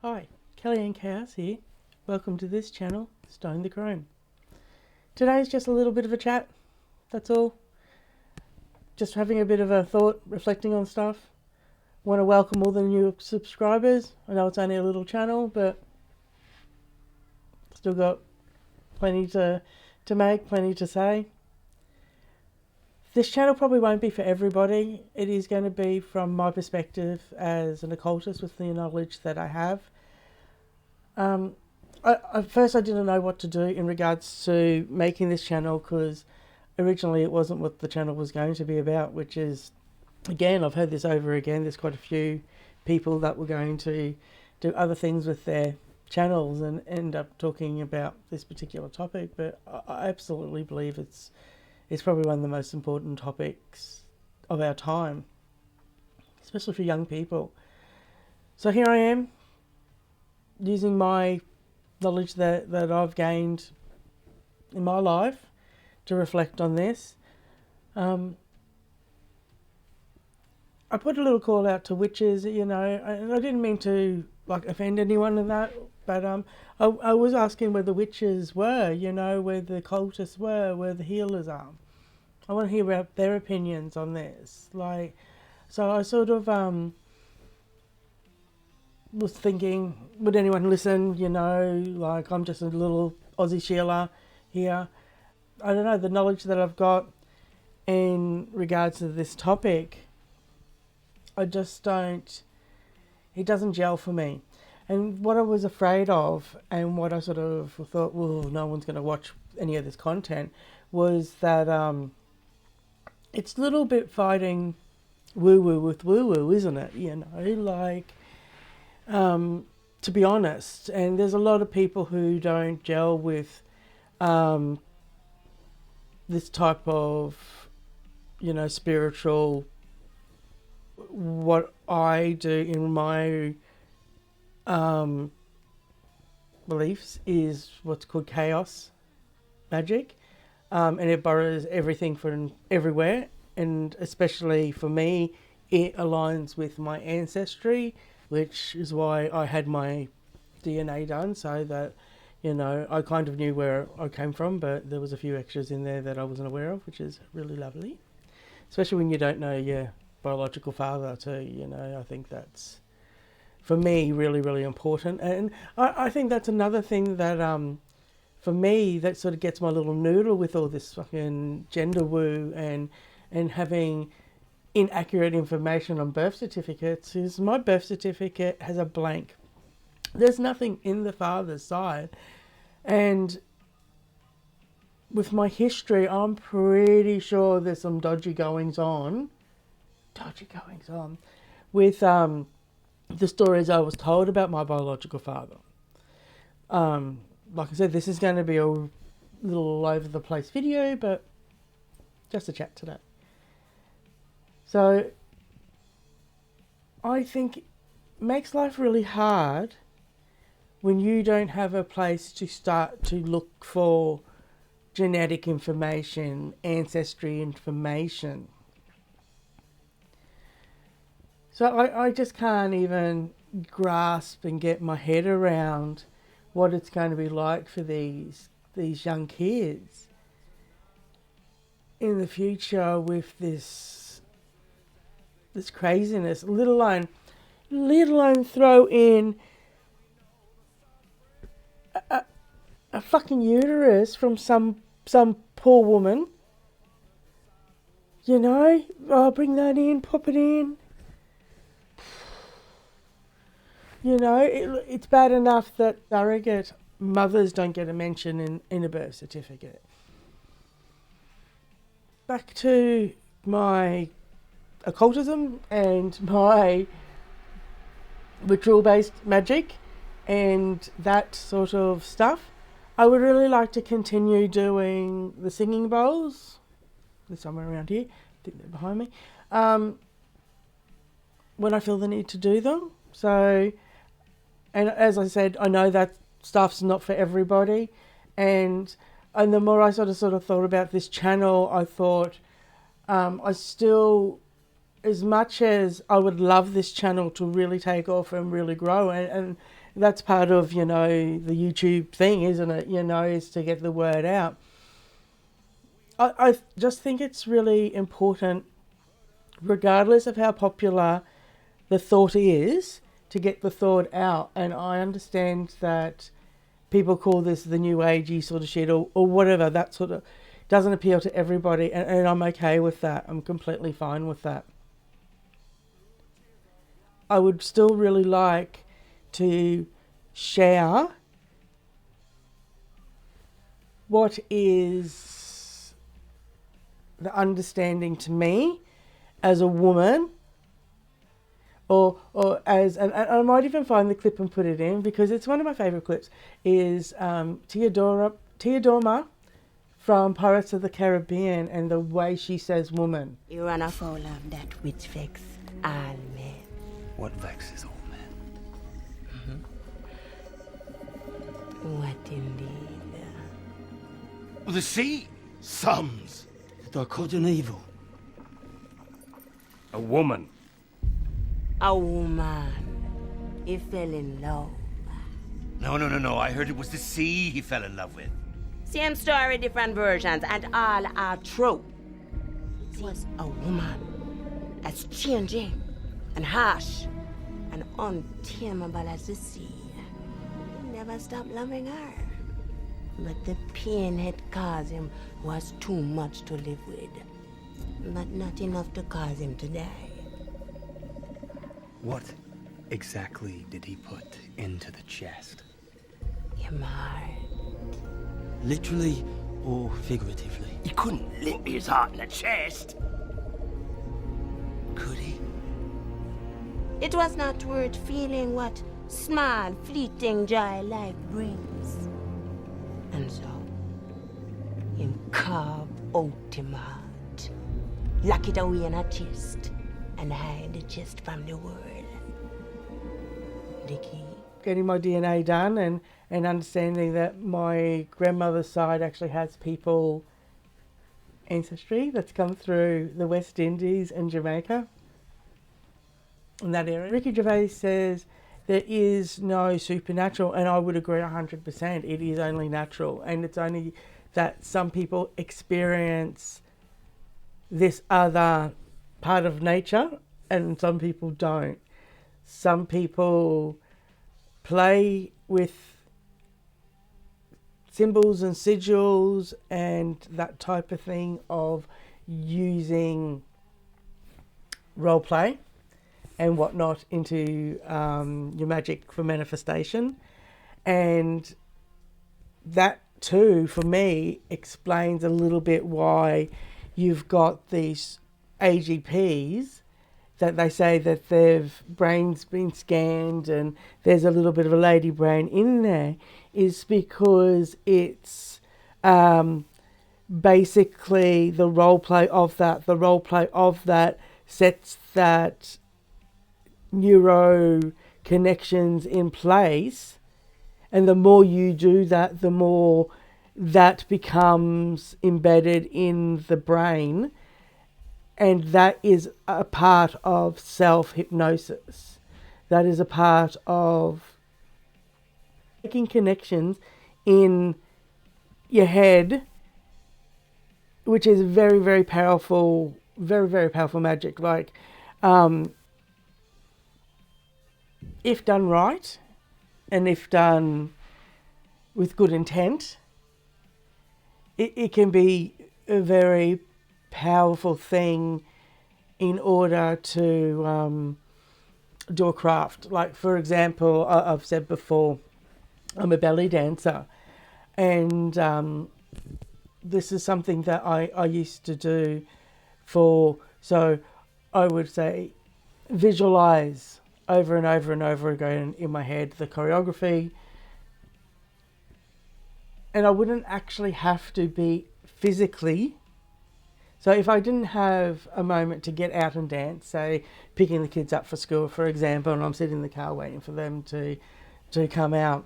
Hi, kellyannkhaos here. Welcome to this channel, Stone The Crone. Today's just a little bit of a chat, that's all. Just having a bit of a thought, reflecting on stuff. Want to welcome all the new subscribers. I know it's only a little channel, but still got plenty to make, plenty to say. This channel probably won't be for everybody. It is going to be from my perspective as an occultist with the knowledge that I have. At first I didn't know what to do in regards to making this channel, because originally it wasn't what the channel was going to be about, which is, again, I've heard this over again, there's quite a few people that were going to do other things with their channels and end up talking about this particular topic, but I absolutely believe it's probably one of the most important topics of our time, especially for young people. So here I am, using my knowledge that I've gained in my life to reflect on this. I put a little call out to witches, and I didn't mean to offend anyone in that, but I was asking where the witches were, where the cultists were, where the healers are. I want to hear about their opinions on this. So I sort of was thinking, would anyone listen? I'm just a little Aussie Sheila here. I don't know, the knowledge that I've got in regards to this topic, I just don't, it doesn't gel for me. And what I was afraid of, and what I sort of thought, well, no one's going to watch any of this content, was that it's a little bit fighting woo-woo with woo-woo, isn't it? To be honest, and there's a lot of people who don't gel with this type of, spiritual, what I do in my beliefs is what's called chaos magic, and it borrows everything from everywhere, and especially for me, it aligns with my ancestry, which is why I had my DNA done, so that, I kind of knew where I came from, but there was a few extras in there that I wasn't aware of, which is really lovely. Especially when you don't know your biological father too, I think that's, for me, really, really important. And I think that's another thing that, for me, that sort of gets my little noodle with all this fucking gender woo and having inaccurate information on birth certificates, is my birth certificate has a blank. There's nothing in the father's side. And with my history, I'm pretty sure there's some dodgy goings on with the stories I was told about my biological father. Like I said, this is going to be a little all over the place video, but just a chat today. So I think it makes life really hard when you don't have a place to start to look for genetic information, ancestry information. So I just can't even grasp and get my head around what it's going to be like for these young kids in the future with this craziness, let alone throw in a fucking uterus from some poor woman. I'll bring that in, pop it in. It's bad enough that surrogate mothers don't get a mention in a birth certificate. Back to my occultism and my ritual-based magic and that sort of stuff. I would really like to continue doing the singing bowls. They're somewhere around here. I think they're behind me. When I feel the need to do them. So, and as I said, I know that stuff's not for everybody. And the more I sort of thought about this channel, I thought I still, as much as I would love this channel to really take off and really grow, and that's part of, the YouTube thing, isn't it? Is to get the word out. I just think it's really important, regardless of how popular the thought is, to get the thought out. And I understand that people call this the new agey sort of shit or whatever. That sort of doesn't appeal to everybody, and I'm okay with that. I'm completely fine with that. I would still really like to share what is the understanding to me as a woman, or as, and I might even find the clip and put it in, because it's one of my favourite clips, is Teodora from Pirates of the Caribbean, and the way she says woman. You run afoul of that which vex all men. What vexes all men? What indeed? The sea sums. They're good and evil. A woman. A woman. He fell in love. No. I heard it was the sea he fell in love with. Same story, different versions, and all are true. It was a woman as changing and harsh and untamable as the sea. He never stopped loving her. But the pain it caused him was too much to live with. But not enough to cause him to die. What exactly did he put into the chest? Him heart. Literally or figuratively? He couldn't limp his heart in the chest. Could he? It was not worth feeling what small, fleeting joy life brings. And so, him carve out him heart, lock it away in a chest, and hide the chest from the world. The key. Getting my DNA done and understanding that my grandmother's side actually has people, Ancestry, that's come through the West Indies and Jamaica, in that area. Ricky Gervais says there is no supernatural, and I would agree 100%. It is only natural, and it's only that some people experience this other part of nature and some people don't. Some people play with symbols and sigils and that type of thing, of using role play and whatnot into your magic for manifestation. And that too, for me, explains a little bit why you've got these AGPs that they say that their brain's been scanned and there's a little bit of a lady brain in there, is because it's basically the role play of that. The role play of that sets that neuro connections in place, and the more you do that, the more that becomes embedded in the brain. And that is a part of self-hypnosis. That is a part of making connections in your head, which is very, very powerful, very, very powerful magic. Like, if done right, and if done with good intent, it can be a very powerful thing in order to do a craft. Like, for example, I've said before, I'm a belly dancer, and this is something that I used to do so I would say visualize over and over and over again in my head the choreography, and I wouldn't actually have to be physically. So if I didn't have a moment to get out and dance, say picking the kids up for school, for example, and I'm sitting in the car waiting for them to come out,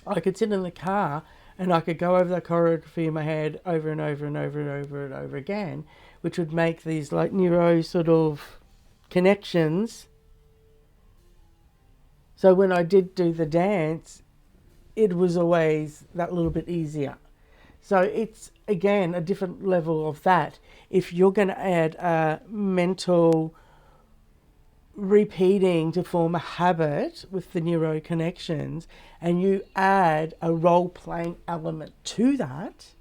I could sit in the car and I could go over that choreography in my head over and over and over and over and over again, which would make these like neuro sort of connections, So when I did do the dance, it was always that little bit easier. So it's, again, a different level of that. If you're going to add a mental repeating to form a habit with the neuro connections, and you add a role-playing element to that,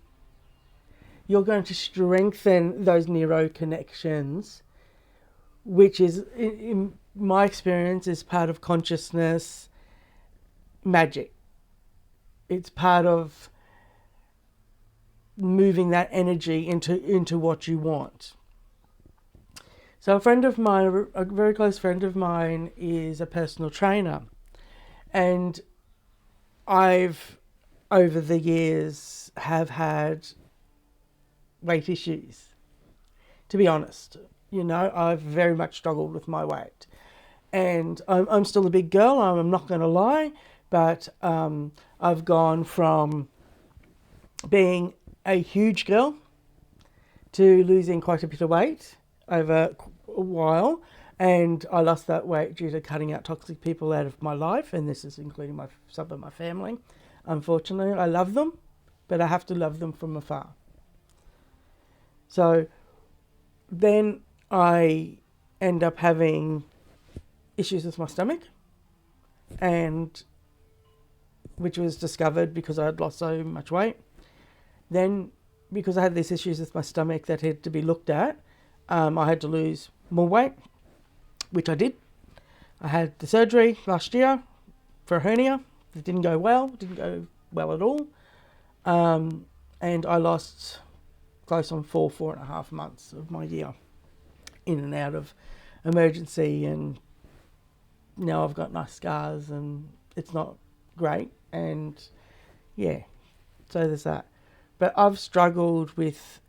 you're going to strengthen those neuro connections, which is, in my experience, is part of consciousness magic. It's part of moving that energy into what you want. So a friend of mine, a very close friend of mine, is a personal trainer, and I've, over the years, have had weight issues. To be honest, you know, I've very much struggled with my weight, and I'm still a big girl. I'm not going to lie, but I've gone from being a huge girl to losing quite a bit of weight over a while, and I lost that weight due to cutting out toxic people out of my life, and this is including some of my family. Unfortunately, I love them, but I have to love them from afar. So then I end up having issues with my stomach, and which was discovered because I had lost so much weight. Then, because I had these issues with my stomach that had to be looked at, I had to lose more weight, which I did. I had the surgery last year for a hernia. It didn't go well at all. And I lost close on 4.5 months of my year in and out of emergency, and now I've got nice scars and it's not great, and yeah, so there's that. But I've struggled with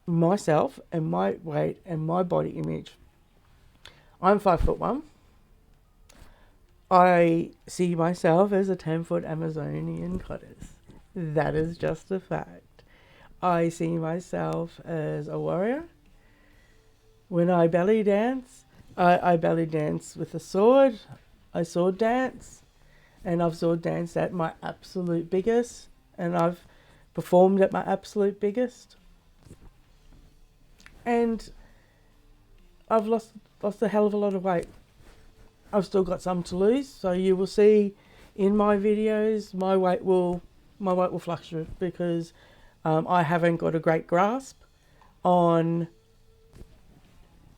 myself and my weight and my body image. I'm 5'1". I see myself as a 10-foot Amazonian goddess. That is just a fact. I see myself as a warrior. When I belly dance, I belly dance with a sword. I sword dance, and I've sword danced at my absolute biggest, and I've performed at my absolute biggest, and I've lost a hell of a lot of weight. I've still got some to lose, so you will see in my videos my weight will fluctuate because I haven't got a great grasp on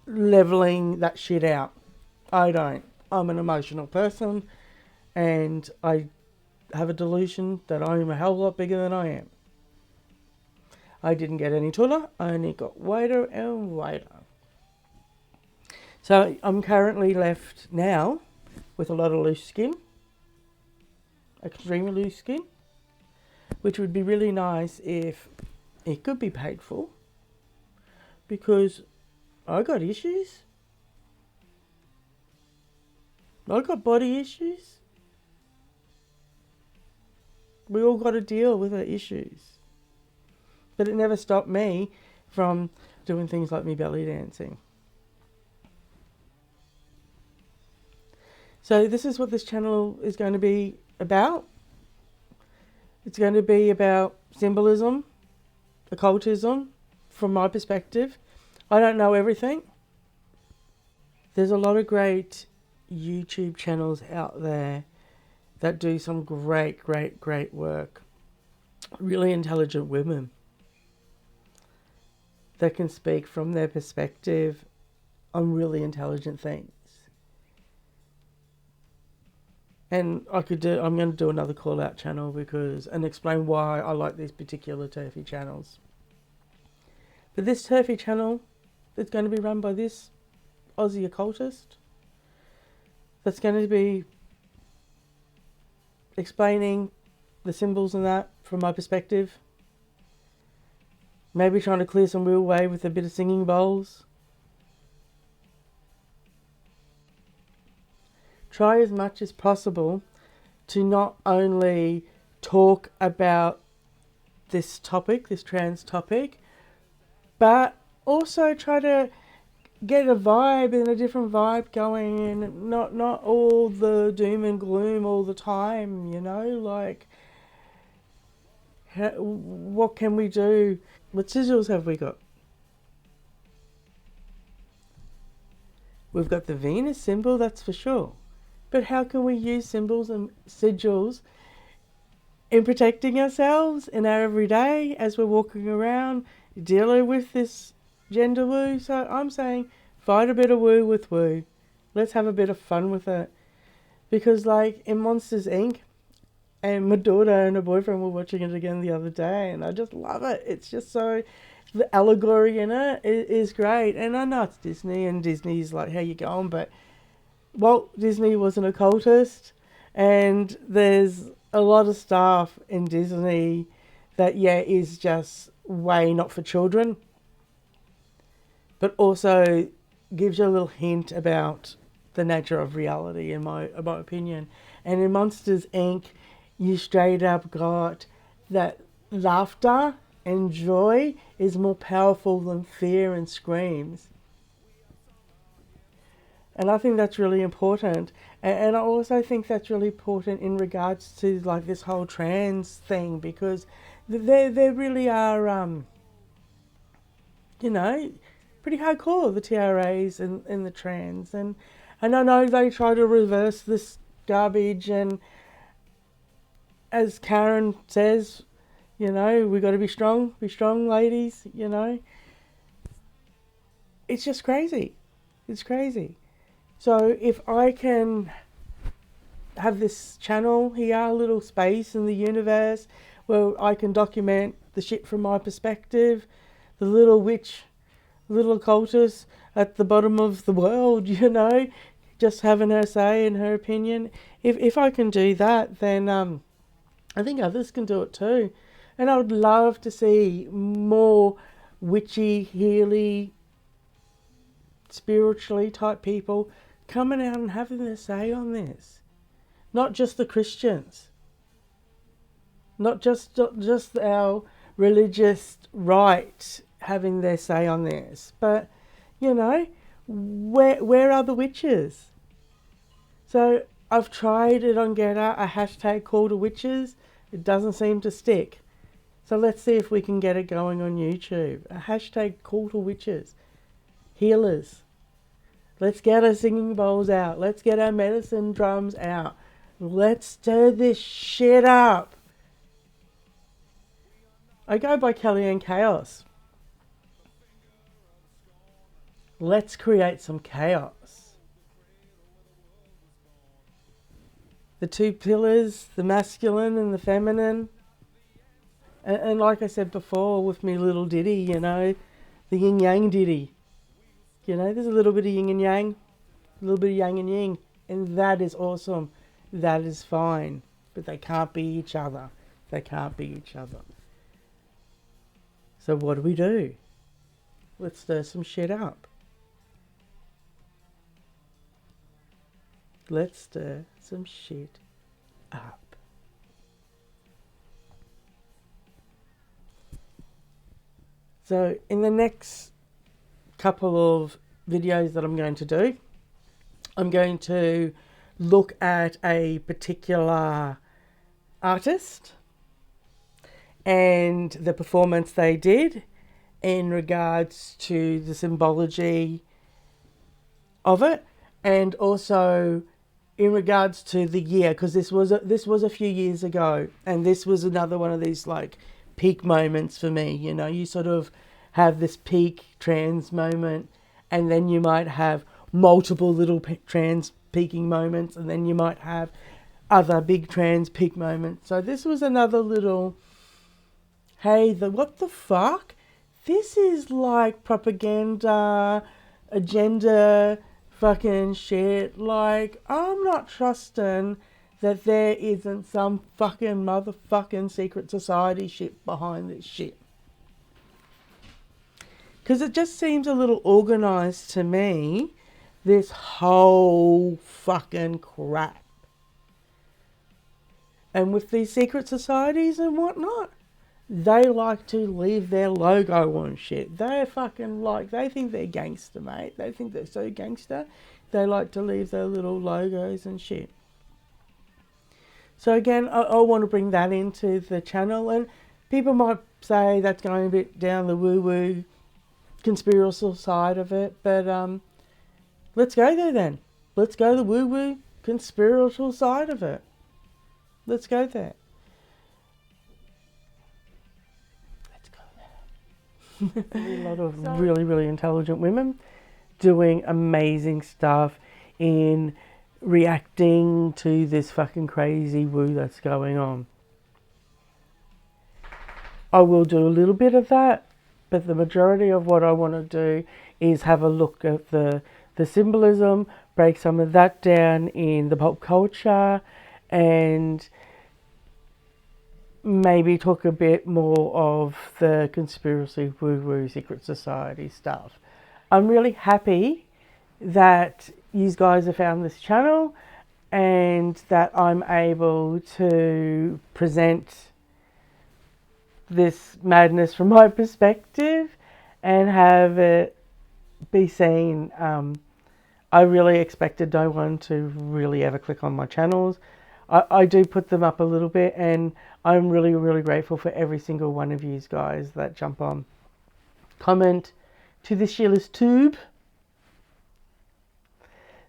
leveling that shit out. I don't. I'm an emotional person, and I have a delusion that I'm a hell of a lot bigger than I am. I didn't get any taller, I only got wider and wider. So I'm currently left now with a lot of loose skin, extremely loose skin, which would be really nice if it could be paid for, because I got issues. I got body issues. We all got to deal with our issues. But it never stopped me from doing things like me belly dancing. So this is what this channel is going to be about. It's going to be about symbolism, occultism, from my perspective. I don't know everything. There's a lot of great YouTube channels out there that do some great work. Really intelligent women that can speak from their perspective on really intelligent things. And I'm going to do another call out channel and explain why I like these particular Terfy channels. But this Terfy channel is going to be run by this Aussie occultist that's going to be explaining the symbols and that from my perspective. Maybe trying to clear some real way with a bit of singing bowls. Try as much as possible to not only talk about this topic, this trans topic, but also try to get a vibe and a different vibe going, and not all the doom and gloom all the time, you know, like what can we do? What sigils have we got? We've got the Venus symbol, that's for sure. But how can we use symbols and sigils in protecting ourselves in our everyday as we're walking around dealing with this gender woo? So I'm saying fight a bit of woo with woo. Let's have a bit of fun with it. Because like in Monsters Inc., and my daughter and her boyfriend were watching it again the other day, and I just love it. It's just so, the allegory in it is great. And I know it's Disney, and Disney's like, how you going? But Walt Disney was an occultist, and there's a lot of stuff in Disney that, yeah, is just way not for children, but also gives you a little hint about the nature of reality, in my opinion. And in Monsters Inc., you straight up got that laughter and joy is more powerful than fear and screams. And I think that's really important. And I also think that's really important in regards to like this whole trans thing, because they really are, you know, pretty hardcore, the TRAs and the trans. And I know they try to reverse this garbage, and as Karen says, you know, we got to be strong, ladies, you know. It's just crazy. It's crazy. So if I can have this channel here, a little space in the universe where I can document the shit from my perspective, the little witch, little occultist at the bottom of the world, you know, just having her say and her opinion. If I can do that, then I think others can do it too. And I would love to see more witchy, healy, spiritually type people coming out and having their say on this. Not just the Christians. Not just our religious right having their say on this. But, you know, where are the witches? So I've tried it on GETTR, a hashtag call to witches. It doesn't seem to stick. So let's see if we can get it going on YouTube. A hashtag call to witches. Healers. Let's get our singing bowls out. Let's get our medicine drums out. Let's stir this shit up. I go by kellyannkhaos. Let's create some chaos. The two pillars, the masculine and the feminine. And like I said before with me little ditty, you know, the yin-yang ditty. You know, there's a little bit of yin and yang, a little bit of yang and yin. And that is awesome. That is fine. But they can't be each other. They can't be each other. So what do? Let's stir some shit up. Let's stir some shit up. So in the next couple of videos that I'm going to do, I'm going to look at a particular artist and the performance they did in regards to the symbology of it, and also in regards to the year, because this was a few years ago, and this was another one of these like peak moments for me. You know, you sort of have this peak trans moment, and then you might have multiple little trans peaking moments, and then you might have other big trans peak moments. So this was another little, hey, what the fuck? This is like propaganda, agenda, fucking shit. Like, I'm not trusting that there isn't some fucking motherfucking secret society shit behind this shit. Because it just seems a little organised to me, this whole fucking crap. And with these secret societies and whatnot, they like to leave their logo on shit. They're fucking like, they think they're gangster, mate. They think they're so gangster. They like to leave their little logos and shit. So again, I want to bring that into the channel, and people might say that's going a bit down the woo-woo conspiratorial side of it, but let's go there then. Let's go the woo-woo conspiratorial side of it. Let's go there. A lot of really, really intelligent women doing amazing stuff in reacting to this fucking crazy woo that's going on. I will do a little bit of that, but the majority of what I want to do is have a look at the symbolism, break some of that down in the pop culture, and maybe talk a bit more of the conspiracy woo-woo secret society stuff. I'm really happy that you guys have found this channel and that I'm able to present this madness from my perspective and have it be seen. I really expected no one to really ever click on my channels. I do put them up a little bit, and I'm really, really grateful for every single one of you guys that jump on, comment to the Sheila's tube.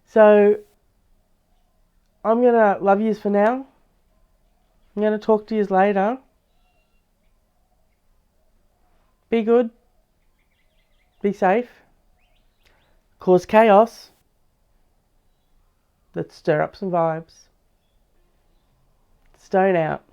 So I'm going to love yous for now. I'm going to talk to yous later. Be good. Be safe. Cause chaos. Let's stir up some vibes. Stone out.